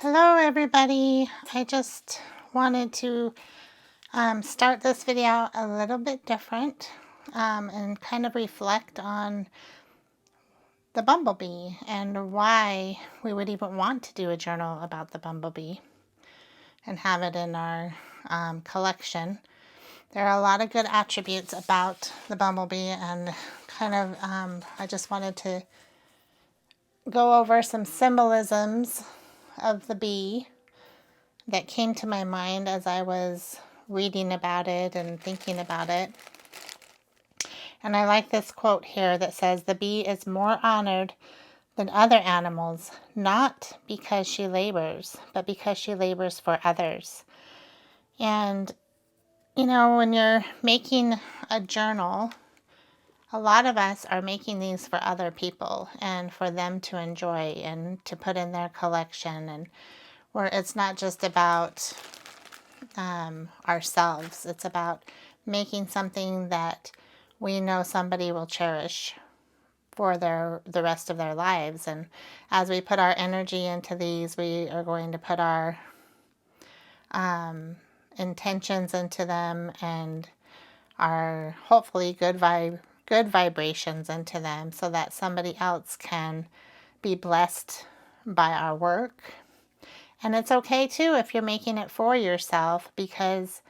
Hello everybody. I just wanted to start this video a little bit different and kind of reflect on the bumblebee and why we would even want to do a journal about the bumblebee and have it in our collection. There are a lot of good attributes about the bumblebee, and kind of I just wanted to go over some symbolisms of the bee that came to my mind as I was reading about it and thinking about it. And I like this quote here that says, "The bee is more honored than other animals, not because she labors, but because she labors for others." And, you know, when you're making a journal, a lot of us are making these for other people and for them to enjoy and to put in their collection, and where it's not just about ourselves. It's about making something that we know somebody will cherish for the rest of their lives. And as we put our energy into these, we are going to put our intentions into them and our hopefully good vibrations into them, so that somebody else can be blessed by our work. And it's okay too if you're making it for yourself, because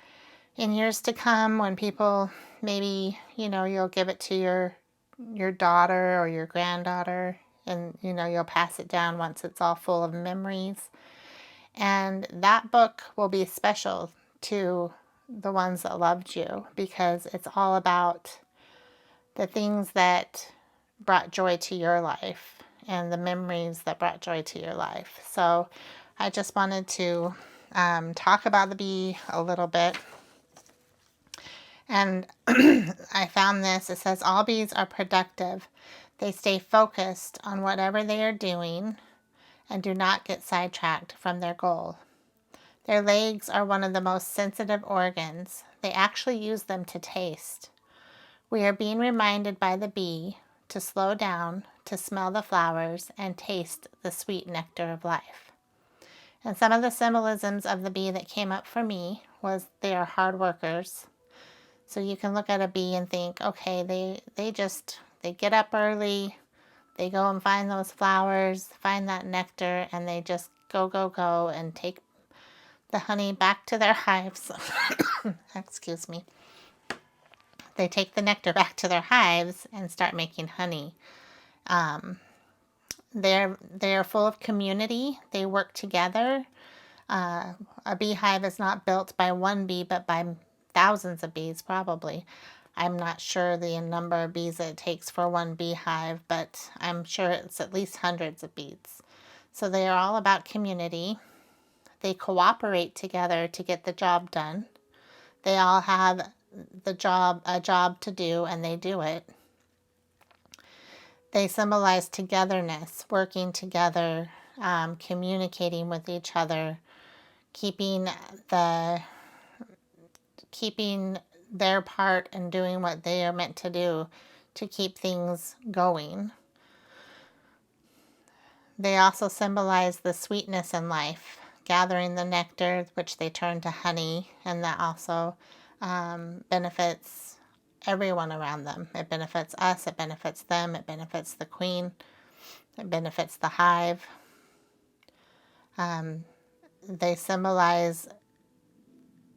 in years to come, when people, maybe, you know, you'll give it to your daughter or your granddaughter, and, you know, you'll pass it down once it's all full of memories. And that book will be special to the ones that loved you, because it's all about the things that brought joy to your life and the memories that brought joy to your life. So I just wanted to talk about the bee a little bit. And I found this. It says, all bees are productive. They stay focused on whatever they are doing and do not get sidetracked from their goal. Their legs are one of the most sensitive organs. They actually use them to taste. We are being reminded by the bee to slow down, to smell the flowers, and taste the sweet nectar of life. And some of the symbolisms of the bee that came up for me was they are hard workers. So you can look at a bee and think, okay, they get up early, they go and find those flowers, find that nectar, and they just go and take the honey back to their hives. Excuse me. They take the nectar back to their hives and start making honey. They're full of community. They work together. A beehive is not built by one bee, but by thousands of bees, probably. I'm not sure the number of bees it takes for one beehive, but I'm sure it's at least hundreds of bees. So they are all about community. They cooperate together to get the job done. They all have a job to do, and they do it. They symbolize togetherness, working together, communicating with each other, keeping their part and doing what they are meant to do to keep things going. They also symbolize the sweetness in life, gathering the nectar, which they turn to honey, and that also benefits everyone around them. It benefits us, it benefits them, it benefits the queen, it benefits the hive. They symbolize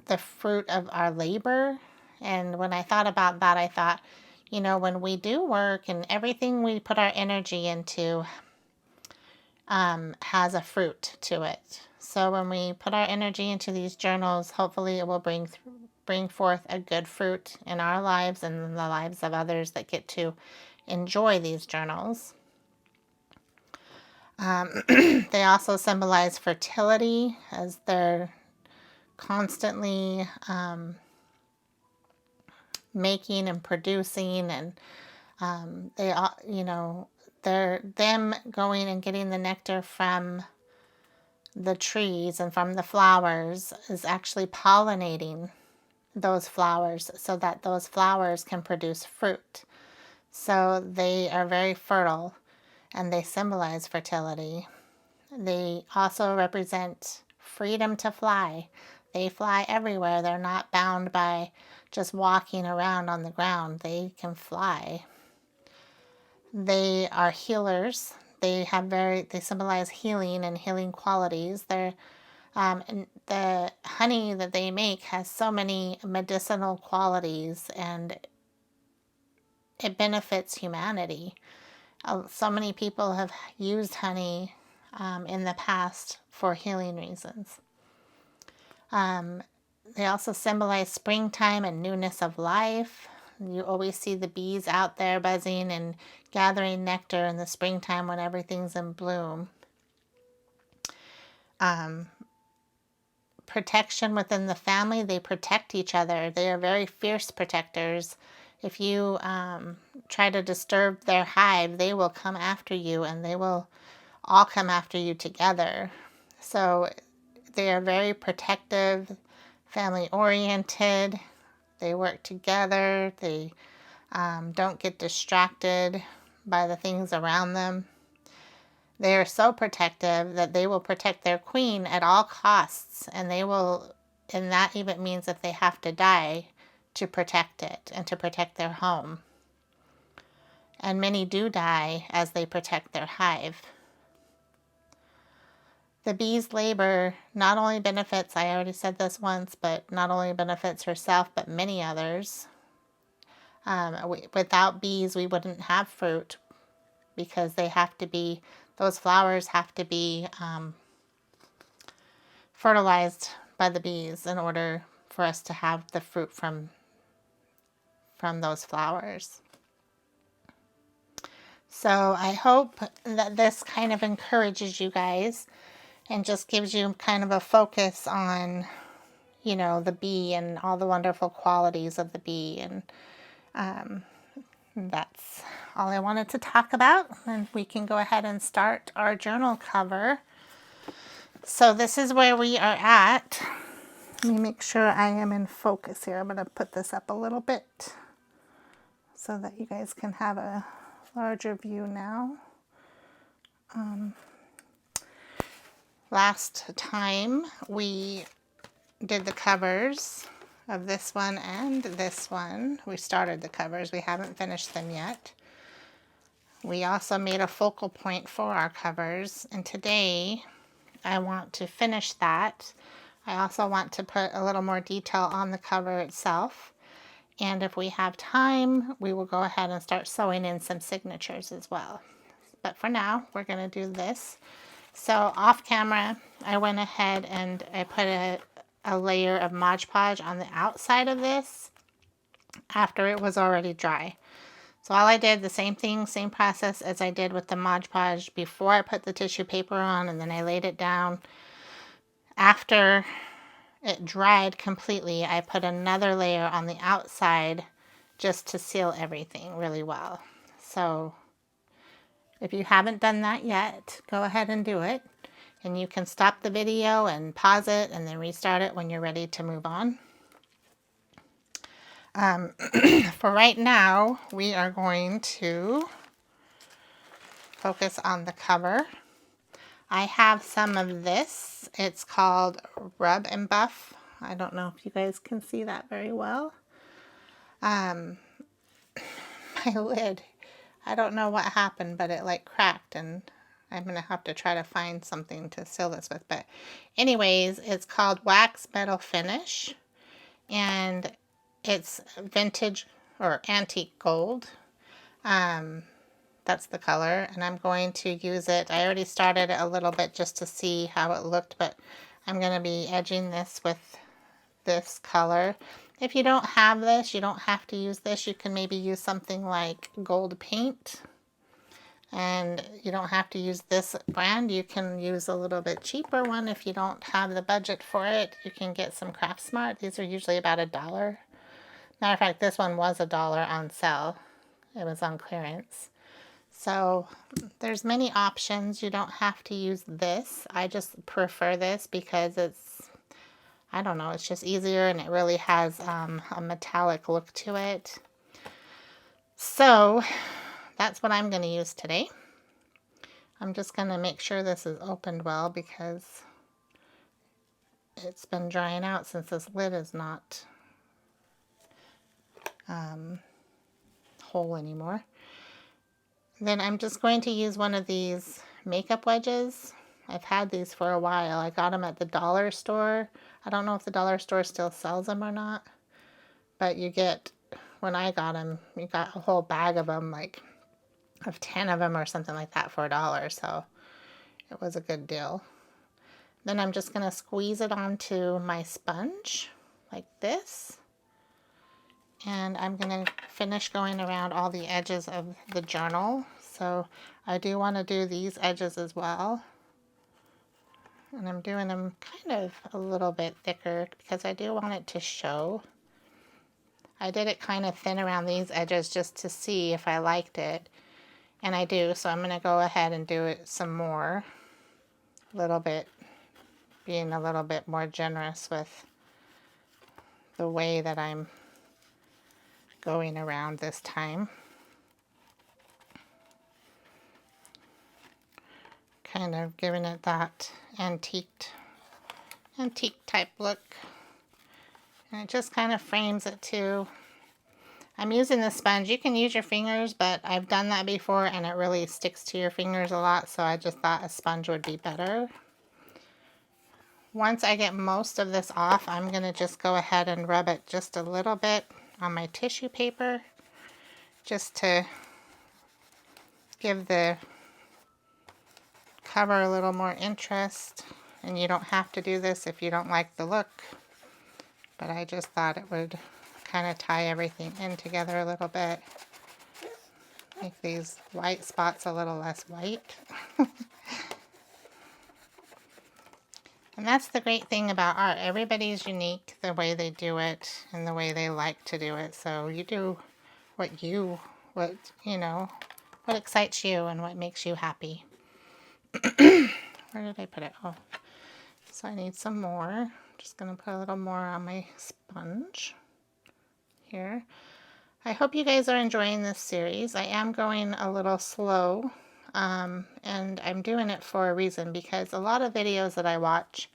the fruit of our labor. And when I thought about that, I thought, you know, when we do work and everything we put our energy into has a fruit to it. So when we put our energy into these journals, hopefully it will bring forth a good fruit in our lives and in the lives of others that get to enjoy these journals. They also symbolize fertility, as they're constantly making and producing, and they're them going and getting the nectar from the trees and from the flowers is actually pollinating those flowers so that those flowers can produce fruit. So they are very fertile, and they symbolize fertility. They also represent freedom to fly. They fly everywhere. They're not bound by just walking around on the ground. They can fly. They are healers. They symbolize healing and healing qualities. And the honey that they make has so many medicinal qualities, and it benefits humanity. So many people have used honey in the past for healing reasons. They also symbolize springtime and newness of life. You always see the bees out there buzzing and gathering nectar in the springtime when everything's in bloom. Protection within the family. They protect each other. They are very fierce protectors. If you try to disturb their hive, they will come after you, and they will all come after you together. So they are very protective, family-oriented. They work together. They don't get distracted by the things around them. They are so protective that they will protect their queen at all costs, and that even means if they have to die to protect it and to protect their home. And many do die as they protect their hive. The bee's labor not only benefits, I already said this once, but not only benefits herself, but many others. Without bees, we wouldn't have fruit, because those flowers have to be fertilized by the bees in order for us to have the fruit from those flowers. So I hope that this kind of encourages you guys and just gives you kind of a focus on, the bee and all the wonderful qualities of the bee. And that's all I wanted to talk about. And we can go ahead and start our journal cover. So this is where we are at. Let me make sure I am in focus here. I'm going to put this up a little bit so that you guys can have a larger view now. Last time we did the covers of this one and this one. We started the covers. We haven't finished them yet. We also made a focal point for our covers, and today I want to finish that. I also want to put a little more detail on the cover itself. And if we have time, we will go ahead and start sewing in some signatures as well. But for now, we're going to do this. So off camera, I went ahead and I put a layer of Mod Podge on the outside of this after it was already dry. So all I did, the same thing, same process as I did with the Mod Podge before I put the tissue paper on, and then I laid it down. After it dried completely, I put another layer on the outside just to seal everything really well. So if you haven't done that yet, go ahead and do it. And you can stop the video and pause it and then restart it when you're ready to move on. For right now, we are going to focus on the cover. I have some of this. It's called Rub and Buff. I don't know if you guys can see that very well. My lid, I don't know what happened, but it like cracked, and I'm going to have to try to find something to seal this with. But anyways, it's called Wax Metal Finish, and it's vintage or antique gold. That's the color, and I'm going to use it. I already started it a little bit just to see how it looked, but I'm going to be edging this with this color. If you don't have this, you don't have to use this. You can maybe use something like gold paint, and you don't have to use this brand. You can use a little bit cheaper one if you don't have the budget for it. You can get some Craft Smart. These are usually about $1. Matter of fact, this one was $1 on sale. It was on clearance. So there's many options. You don't have to use this. I just prefer this because it's, I don't know, it's just easier, and it really has a metallic look to it. So that's what I'm going to use today. I'm just going to make sure this is opened well because it's been drying out since this lid is not whole anymore. Then I'm just going to use one of these makeup wedges. I've had these for a while. I got them at the dollar store. I don't know if the dollar store still sells them or not, but you get, when I got them, you got a whole bag of them, like of 10 of them or something like that for $1, so it was a good deal. Then I'm just going to squeeze it onto my sponge like this. And I'm going to finish going around all the edges of the journal. So I do want to do these edges as well. And I'm doing them kind of a little bit thicker because I do want it to show. I did it kind of thin around these edges just to see if I liked it. And I do, so I'm going to go ahead and do it some more. A little bit, being a little bit more generous with the way that I'm going around this time. Kind of giving it that antique type look. And it just kind of frames it too. I'm using the sponge. You can use your fingers, but I've done that before and it really sticks to your fingers a lot, so I just thought a sponge would be better. Once I get most of this off, I'm going to just go ahead and rub it just a little bit on my tissue paper, just to give the cover a little more interest. And you don't have to do this if you don't like the look, but I just thought it would kind of tie everything in together a little bit. Make these white spots a little less white. And that's the great thing about art. Everybody's unique the way they do it and the way they like to do it. So you do what excites you and what makes you happy. Where did I put it? Oh, so I need some more. I'm just going to put a little more on my sponge here. I hope you guys are enjoying this series. I am going a little slow, and I'm doing it for a reason, because a lot of videos that I watch,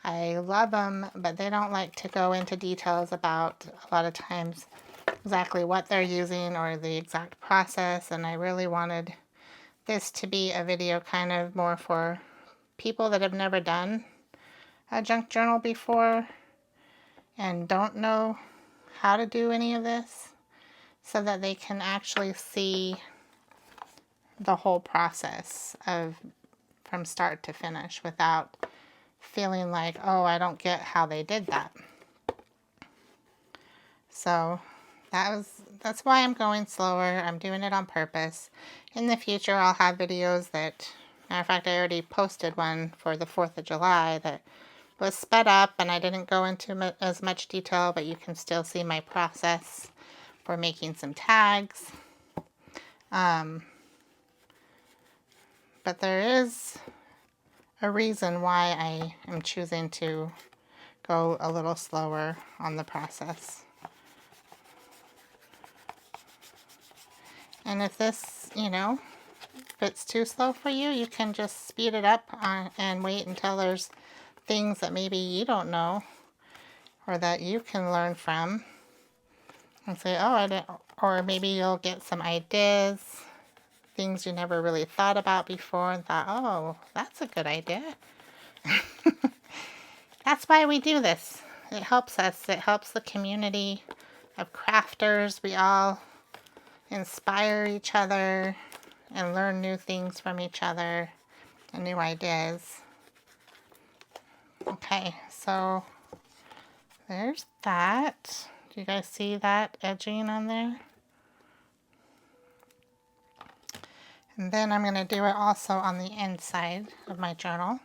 I love them, but they don't like to go into details about, a lot of times, exactly what they're using or the exact process, and I really wanted this to be a video kind of more for people that have never done a junk journal before and don't know how to do any of this, so that they can actually see the whole process from start to finish without feeling like, oh, I don't get how they did that. So that's why I'm going slower. I'm doing it on purpose. In the future, I'll have videos that, matter of fact, I already posted one for the 4th of July that was sped up and I didn't go into as much detail, but you can still see my process for making some tags. But there is a reason why I am choosing to go a little slower on the process. And if this, if it's too slow for you, you can just speed it up and wait until there's things that maybe you don't know or that you can learn from. And say, oh, I didn't, or maybe you'll get some ideas, things you never really thought about before and thought, oh, that's a good idea. That's why we do this. It helps us. It helps the community of crafters. We all inspire each other and learn new things from each other and new ideas. Okay, so there's that. Do you guys see that edging on there? And then I'm going to do it also on the inside of my journal.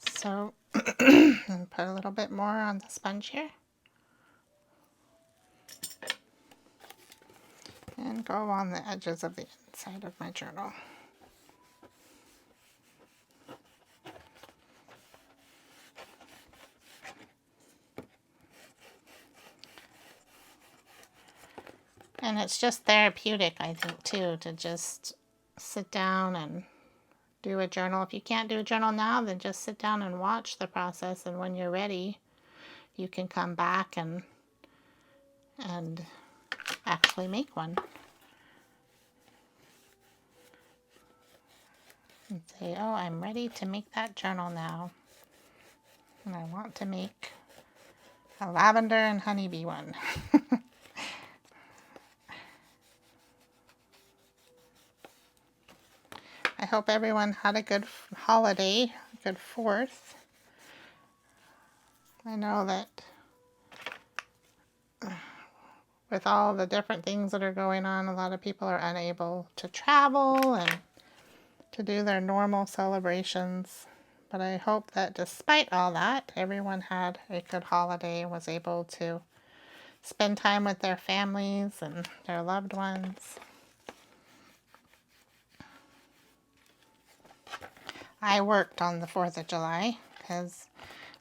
So put a little bit more on the sponge here. And go on the edges of the inside of my journal. And it's just therapeutic, I think, too, to just sit down and do a journal. If you can't do a journal now, then just sit down and watch the process, and when you're ready, you can come back and actually make one. And say, oh, I'm ready to make that journal now. And I want to make a lavender and honeybee one. I hope everyone had a good holiday, a good 4th. I know that with all the different things that are going on, a lot of people are unable to travel and to do their normal celebrations. But I hope that despite all that, everyone had a good holiday and was able to spend time with their families and their loved ones. I worked on the 4th of July because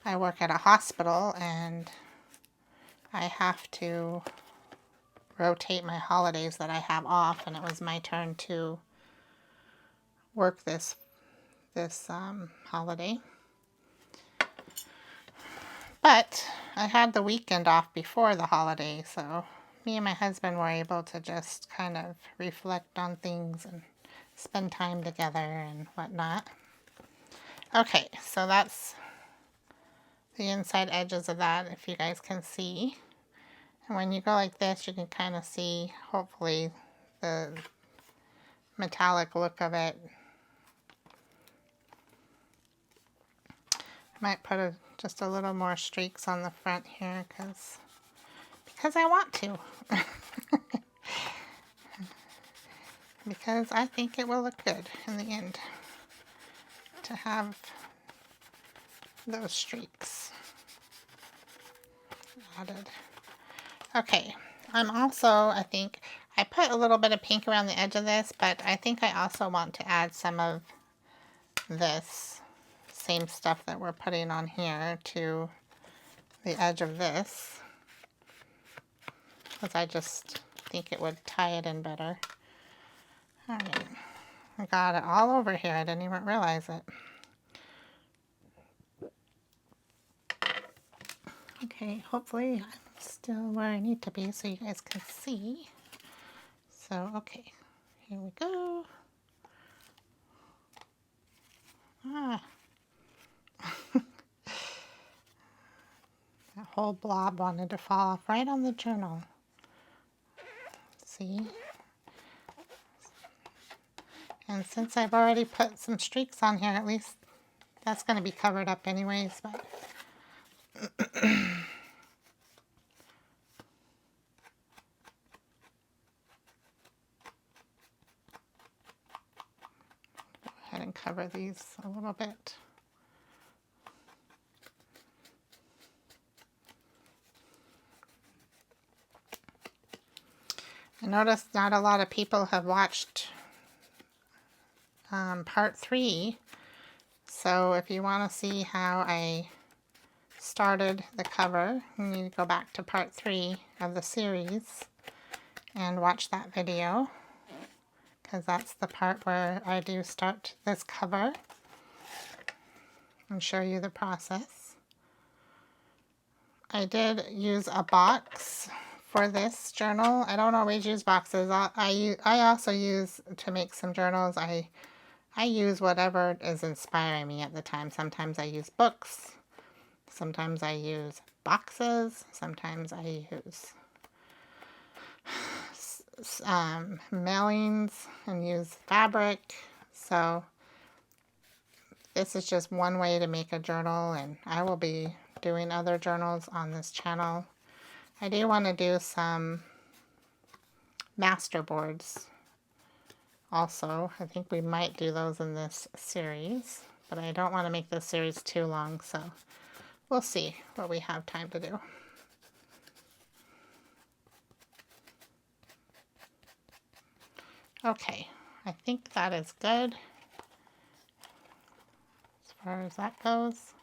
I work at a hospital and I have to rotate my holidays that I have off, and it was my turn to work this holiday. But I had the weekend off before the holiday, so me and my husband were able to just kind of reflect on things and spend time together and whatnot. Okay, so that's the inside edges of that, if you guys can see. And when you go like this, you can kind of see, hopefully, the metallic look of it. I might put just a little more streaks on the front here because I want to. Because I think it will look good in the end to have those streaks added. Okay, I think I put a little bit of pink around the edge of this, but I think I also want to add some of this same stuff that we're putting on here to the edge of this, because I just think it would tie it in better. All right, I got it all over here. I didn't even realize it. Okay, hopefully I'm still where I need to be so you guys can see. So, okay, here we go. Ah. That whole blob wanted to fall off right on the journal. See? And since I've already put some streaks on here, at least that's going to be covered up anyways, but go ahead and cover these a little bit. I noticed not a lot of people have watched part 3, so if you want to see how I started the cover, you need to go back to part 3 of the series and watch that video, because that's the part where I do start this cover and show you the process. I did use a box for this journal. I don't always use boxes. I also use, to make some journals, I use whatever is inspiring me at the time. Sometimes I use books. Sometimes I use boxes. Sometimes I use mailings and use fabric. So this is just one way to make a journal, and I will be doing other journals on this channel. I do want to do some master boards also. I think we might do those in this series, but I don't want to make this series too long, so we'll see what we have time to do. Okay, I think that is good as far as that goes.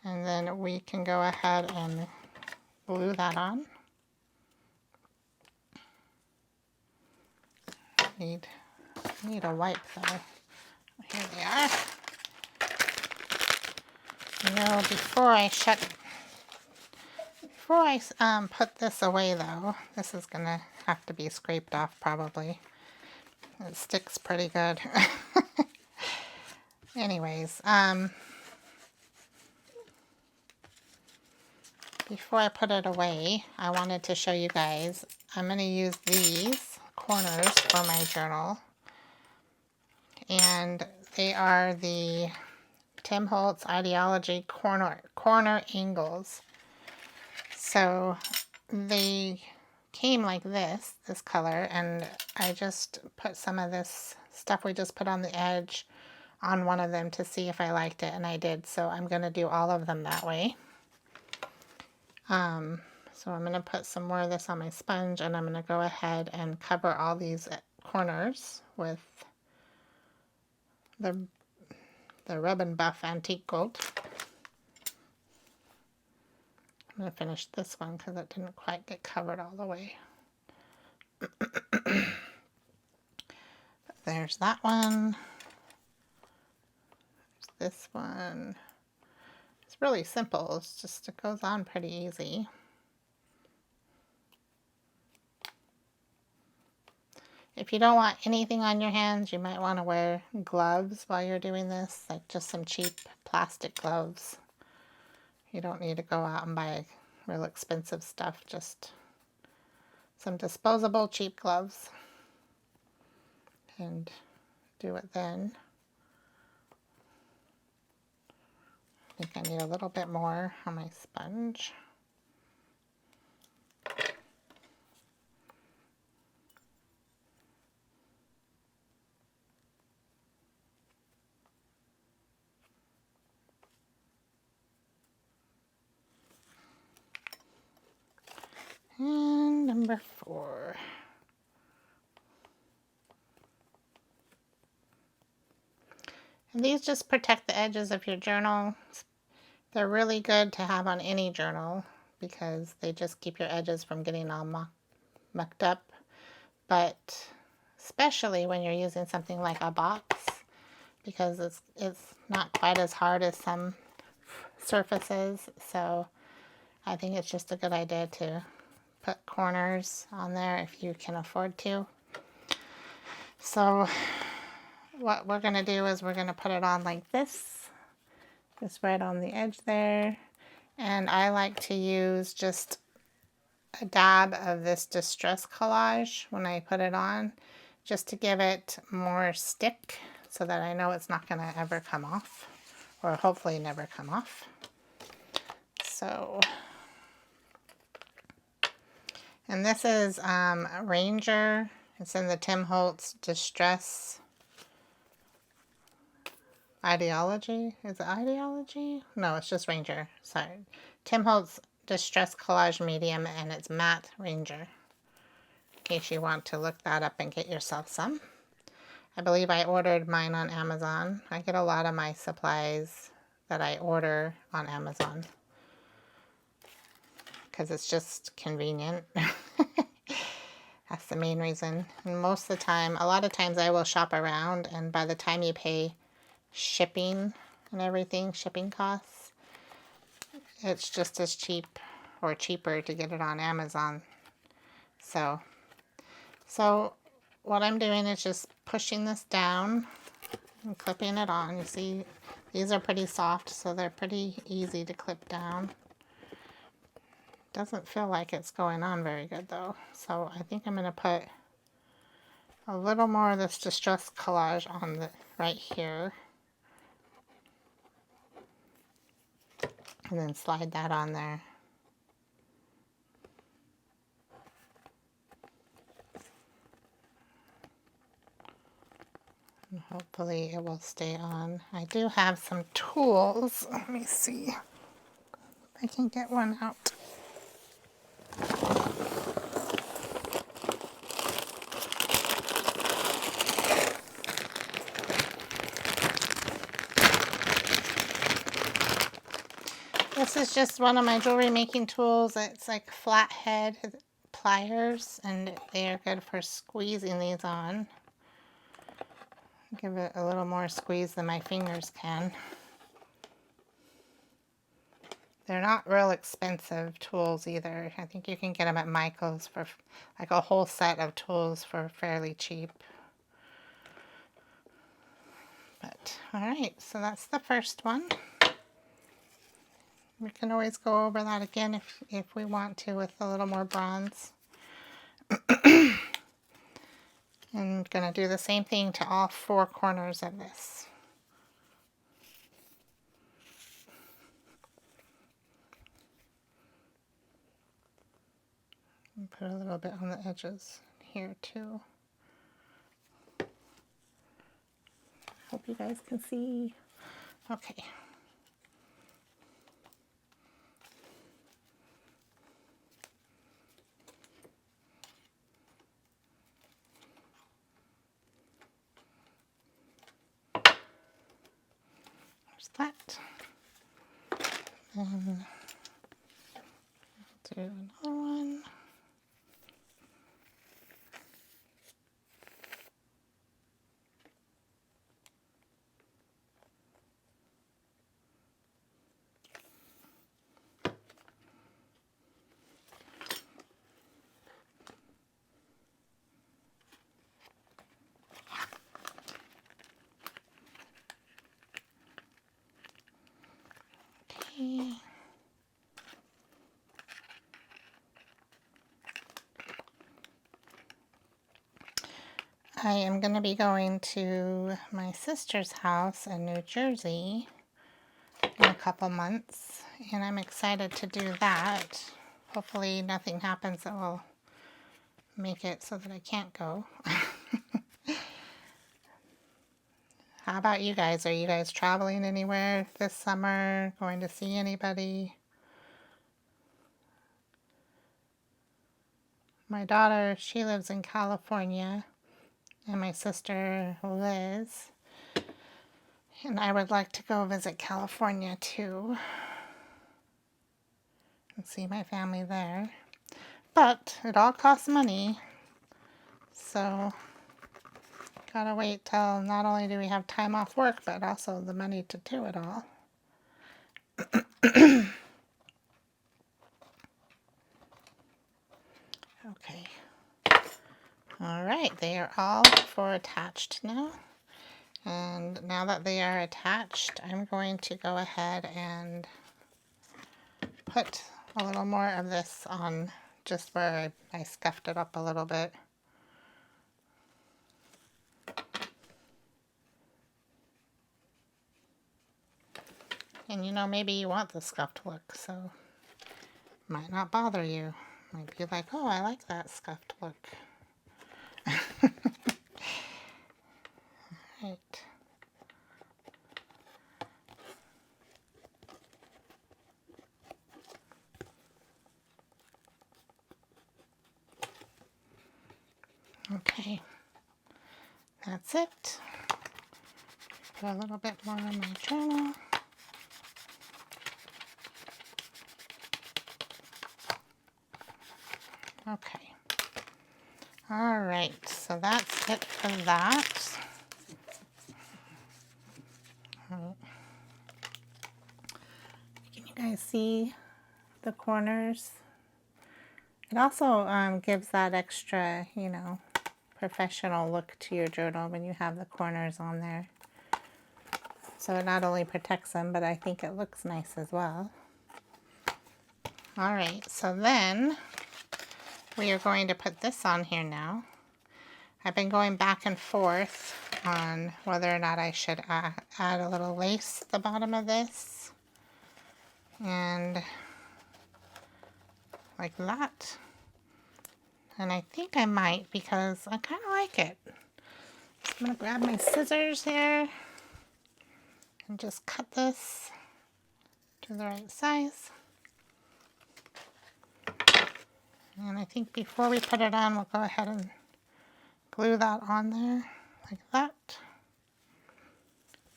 And then we can go ahead and glue that on. Need a wipe though. Here they are. You know, before I put this away though, this is gonna have to be scraped off probably. It sticks pretty good. Anyways, before I put it away, I wanted to show you guys, I'm going to use these corners for my journal. And they are the Tim Holtz Ideology corner angles. So they came like this color, and I just put some of this stuff we just put on the edge on one of them to see if I liked it, and I did. So I'm going to do all of them that way. So I'm going to put some more of this on my sponge, and I'm going to go ahead and cover all these corners with the Rub and Buff Antique Gold. I'm going to finish this one because it didn't quite get covered all the way. There's that one. There's this one. It's really simple. It's just, it goes on pretty easy. If you don't want anything on your hands, you might want to wear gloves while you're doing this, like just some cheap plastic gloves. You don't need to go out and buy real expensive stuff, just some disposable cheap gloves. And do it then. I think I need a little bit more on my sponge. And number 4. And these just protect the edges of your journal. They're really good to have on any journal because they just keep your edges from getting all mucked up. But especially when you're using something like a box, because it's not quite as hard as some surfaces. So I think it's just a good idea to put corners on there if you can afford to. So what we're going to do is we're going to put it on like this, just right on the edge there. And I like to use just a dab of this Distress Collage when I put it on, just to give it more stick so that I know it's not going to ever come off, or hopefully never come off. So, and this is Ranger. It's in the Tim Holtz Distress Ideology. Is it Ideology? No, it's just Ranger. Sorry. Tim Holtz Distress Collage Medium, and it's Matte Ranger. In case you want to look that up and get yourself some. I believe I ordered mine on Amazon. I get a lot of my supplies that I order on Amazon because it's just convenient. That's the main reason. And most of the time, a lot of times I will shop around, and by the time you pay shipping and everything, shipping costs, it's just as cheap or cheaper to get it on Amazon. So what I'm doing is just pushing this down and clipping it on. You see, these are pretty soft, so they're pretty easy to clip down. Doesn't feel like it's going on very good though. So I think I'm going to put a little more of this Distress Collage on the right here. And then slide that on there. And hopefully it will stay on. I do have some tools. Let me see if I can get one out. This is just one of my jewelry making tools. It's like flathead pliers, and they are good for squeezing these on. Give it a little more squeeze than my fingers can. They're not real expensive tools either. I think you can get them at Michael's for like a whole set of tools for fairly cheap. But all right, so that's the first one. We can always go over that again if we want to with a little more bronze. I'm going to do the same thing to all 4 corners of this. And put a little bit on the edges here too. Hope you guys can see. Okay. There's that. And do another one. Okay. I am going to be going to my sister's house in New Jersey in a couple months, and I'm excited to do that. Hopefully nothing happens that will make it so that I can't go. How about you guys? Are you guys traveling anywhere this summer? Going to see anybody? My daughter, she lives in California, and my sister, Liz. And I would like to go visit California too and see my family there. But it all costs money, so gotta wait till not only do we have time off work, but also the money to do it all. Okay. All right, they are all 4 attached now. And now that they are attached, I'm going to go ahead and put a little more of this on just where I scuffed it up a little bit. And you know, maybe you want the scuffed look, so it might not bother you. Might be like, oh, I like that scuffed look. Right. Okay, that's it. Put a little bit more in my journal. Okay. All right, so that's it for that. Can you guys see the corners? It also gives that extra, you know, professional look to your journal when you have the corners on there. So it not only protects them, but I think it looks nice as well. All right, so then we are going to put this on here now. I've been going back and forth on whether or not I should add a little lace at the bottom of this. And like that. And I think I might because I kind of like it. I'm going to grab my scissors here and just cut this to the right size. And I think before we put it on, we'll go ahead and glue that on there like that.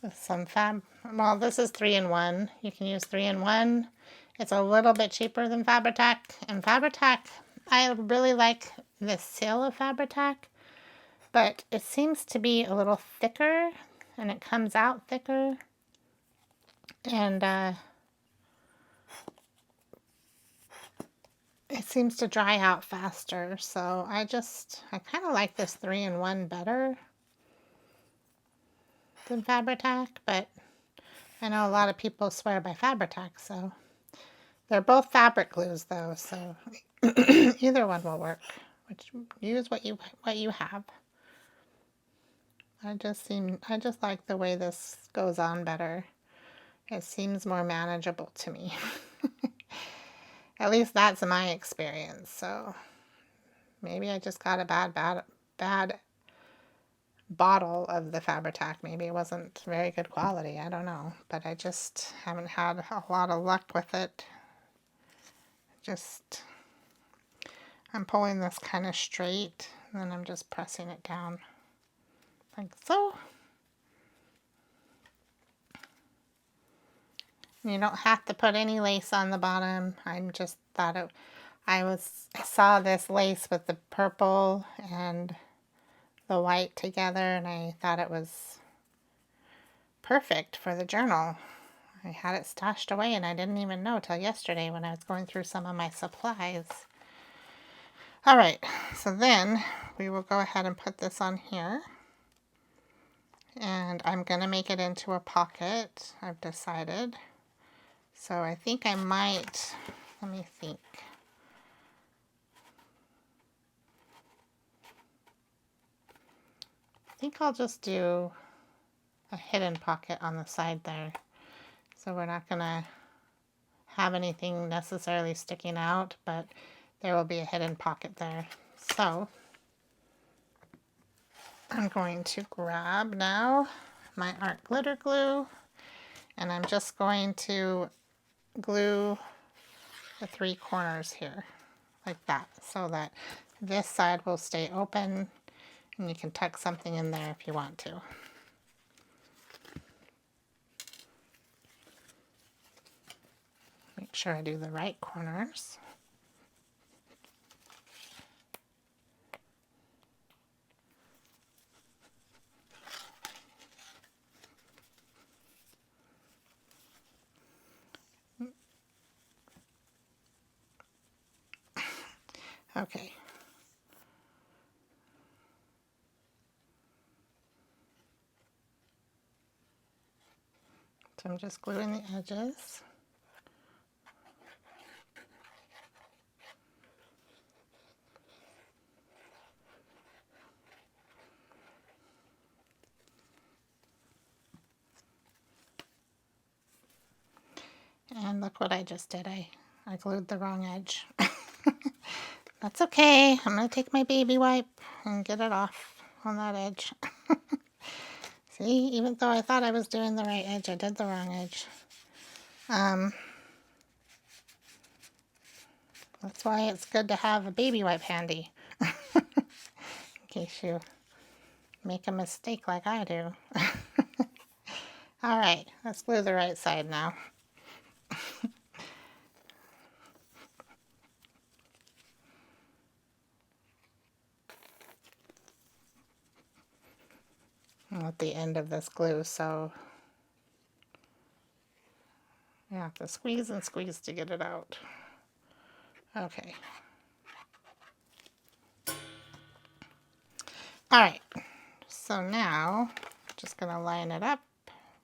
With some well, this is 3-in-1. You can use 3-in-1. It's a little bit cheaper than Fabri-Tac. And Fabri-Tac, I really like the seal of Fabri-Tac. but it seems to be a little thicker, and it comes out thicker, and it seems to dry out faster. So I kind of like this 3-in-1 better than Fabri-Tac, but I know a lot of people swear by Fabri-Tac, so they're both fabric glues though, so either one will work. Use what you have. I just like the way this goes on better. It seems more manageable to me. At least that's my experience. So maybe I just got a bad bottle of the Fabri-Tac. Maybe it wasn't very good quality. I don't know. But I just haven't had a lot of luck with it. I'm pulling this kind of straight, and then I'm just pressing it down like so. You don't have to put any lace on the bottom. I just thought I saw this lace with the purple and the white together, and I thought it was perfect for the journal. I had it stashed away, and I didn't even know till yesterday when I was going through some of my supplies. All right, so then we will go ahead and put this on here. And I'm going to make it into a pocket, I've decided. So I think I might, let me think. I think I'll just do a hidden pocket on the side there. So we're not going to have anything necessarily sticking out, but there will be a hidden pocket there. So I'm going to grab now my art glitter glue, and I'm just going to glue the 3 corners here like that, so that this side will stay open, and you can tuck something in there if you want to. Make sure I do the right corners. Okay. So I'm just gluing the edges. And look what I just did. I glued the wrong edge. That's okay. I'm going to take my baby wipe and get it off on that edge. See, even though I thought I was doing the right edge, I did the wrong edge. That's why it's good to have a baby wipe handy. In case you make a mistake like I do. All right, let's glue the right side now. I'm at the end of this glue, so you have to squeeze and squeeze to get it out. Okay. All right, so now I'm just going to line it up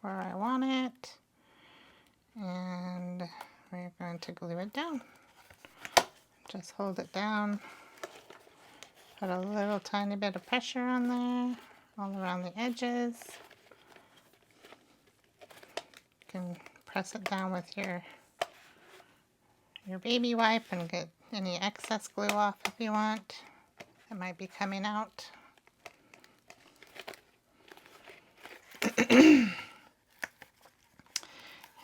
where I want it, and we're going to glue it down. Just hold it down, put a little tiny bit of pressure on there, all around the edges. You can press it down with your baby wipe and get any excess glue off if you want. It might be coming out.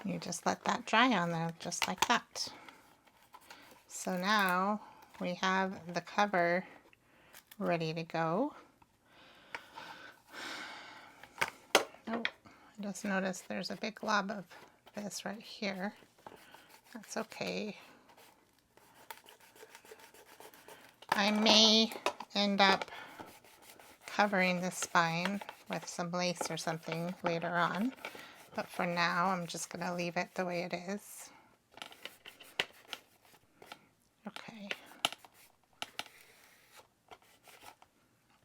You just let that dry on there, just like that. So now we have the cover ready to go. Oh, I just noticed there's a big glob of this right here. That's okay. I may end up covering the spine with some lace or something later on. But for now, I'm just going to leave it the way it is. Okay.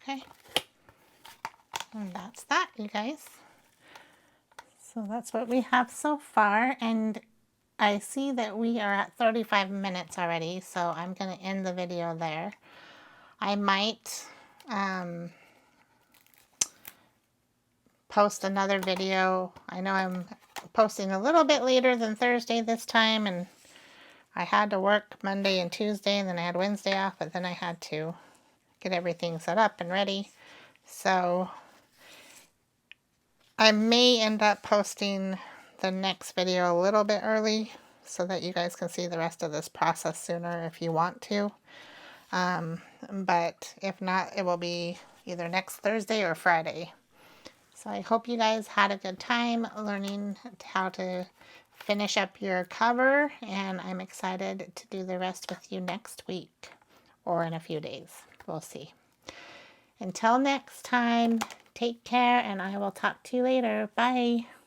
Okay. And that's that, you guys. So that's what we have so far. And I see that we are at 35 minutes already, so I'm going to end the video there. I might post another video. I know I'm posting a little bit later than Thursday this time, and I had to work Monday and Tuesday, and then I had Wednesday off, but then I had to get everything set up and ready. So I may end up posting the next video a little bit early so that you guys can see the rest of this process sooner if you want to. But if not, it will be either next Thursday or Friday. So I hope you guys had a good time learning how to finish up your cover, and I'm excited to do the rest with you next week or in a few days. We'll see. Until next time, take care, and I will talk to you later. Bye.